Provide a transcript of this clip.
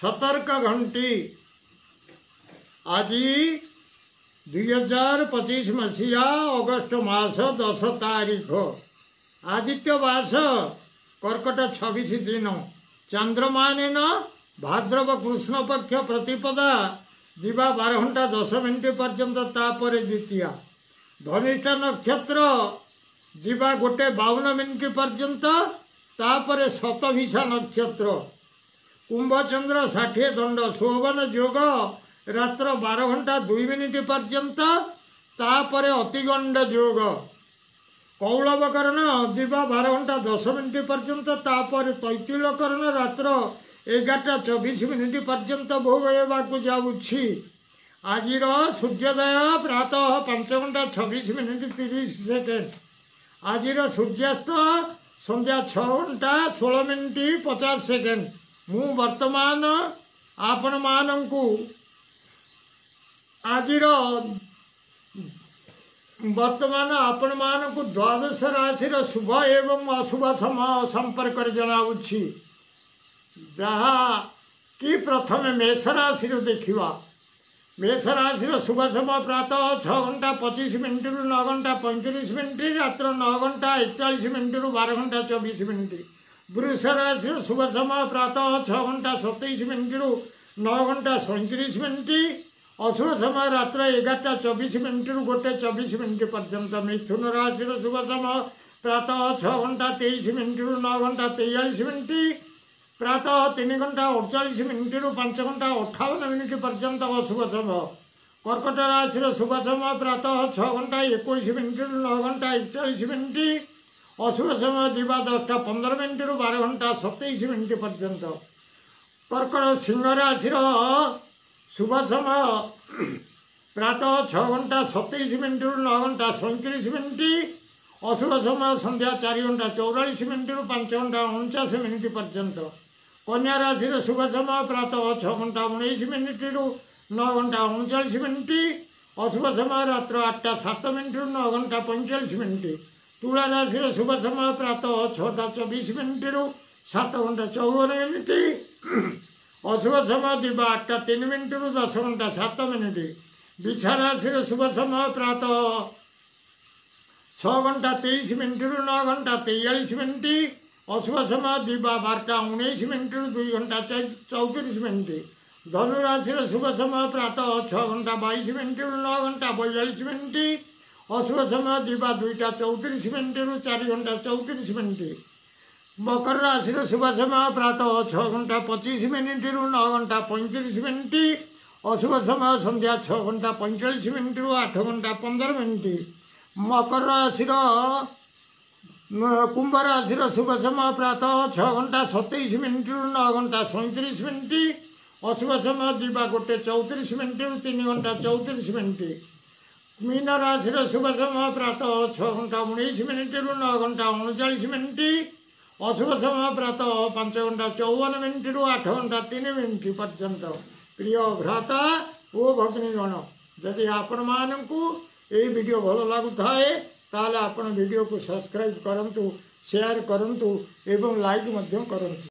सतर्क घंटी आज 2025 मसीहा अगस्ट मास 10 तारीख आदित्य मास कर्कट 26 दिन चंद्रमान भाद्रव कृष्ण पक्ष प्रतिपदा दिवा 12 घंटा 10 मिनिट पर्यंत तापर द्वितीय धनिष्ठ नक्षत्र दिवा 1:52 मिनिट पर्यंत तापर शतभिषा नक्षत्र कुंभचंद्र 60 दंड शोभन योग रात्र 12 घंटा 2 मिनिट पर्यंत तापर अतिगंड योग कौलवकरण दिवा 12 घंटा 10 मिनिट पर्यंत तापर तैतिलकरण रात्र 11:24 मिनिट पर्यंत भोग होगा जाऊँगी। आज सूर्योदय प्रातः 5 घंटा 26 मिनिट 30 सेकेंड आज सूर्यास्त संध्या 6 घंटा 16 मिनिट 50 सेकेंड मु वर्तमान आपण मानंकु आज वर्तमान आपण मानंकु द्वादश राशि शुभ एवं अशुभ समय संपर्क जनाऊँगी जहाँ कि प्रथम मेष राशि देखा मेष राशि शुभ समय प्रातः 6 घंटा 25 मिनिट 9 घंटा 35 मिनिट रात्र 9 घंटा 41 मिनिट 12 घंटा 24 मिनिट वृष राशि शुभ समय प्रातः 6 घंटा 27 मिनिट 9 घंटा 37 मिनिट अशुभ समय रात्र 11:24 मिनिट 1:24 मिनिट पर्यंत मिथुन राशि शुभ समय प्रातः 6 घंटा 23 मिनिट 9 घंटा 43 मिनिट प्रातः 3 घंटा 48 मिनिट 5 घंटा 58 मिनिट पर्यंत अशुभ समय कर्कट राशि शुभ समय प्रातः 6 घंटा 21 मिनिट 9 घंटा 41 मिनिट अशुभ समय दिवा 10:15 मिनिट 12 घंटा 27 मिनिट पर्यंत कर्कट सिंह राशि शुभ समय प्रातः 6 घंटा 27 मिनिट 9 घंटा 37 मिनिट अशुभ समय संध्या 4 घंटा 44 मिनिट 5 घंटा 49 मिनिट पर्यंत कन्या राशि शुभ समय प्रातः 6 घंटा 19 मिनिट 9 घंटा 39 मिनिट अशुभ समय रात्र 8:07 मिनिट 9 घंटा 45 मिनिट तुला राशि शुभ समय प्रातः 6:24 मिनिट 7 घंटा 54 मिनिट अशुभ समय दिवा 8:03 मिनिट 10 घंटा 7 मिनिट बिछा राशि शुभ समय प्रातः 6 घंटा 23 मिनिट 9 घंटा 43 मिनिट अशुभ समय दिवा 12:19 मिनिट 2 घंटा 34 मिनिट धनु राशि शुभ समय प्रातः 6 घंटा 22 मिनिट 9 घंटा 42 मिनिट अशुभ समय दिवा 2:34 मिनिट 4 घंटा 34 मिनिट मकर राशि शुभ समय प्रातः 6 घंटा 25 मिनिट 9 घंटा 35 मिनिट अशुभ समय संध्या 6 घंटा 45 मिनिट 8 घंटा 15 मिनिट मकर राशि कुंभ राशि शुभ समय प्रातः 6 घंटा 27 मिनिट 9 घंटा 37 मिनिट अशुभ समय दिवा 1:34 मिनिट 3 घंटा 34 मिनिट मीन राशि शुभ समय प्रातः 6 घंटा 19 मिनिट 9 घंटा 39 मिनिट अशुभ समय प्रातः 5 घंटा 54 मिनिट 8 घंटा 3 मिनिट पर्यंत प्रिय भ्राता ओ भगिनीगण जदि आपण मानंकु ये वीडियो भल लगुए ताले आपण वीडियो को सब्सक्राइब करंतु शेयर करंतु एवं लाइक मध्यम करंतु।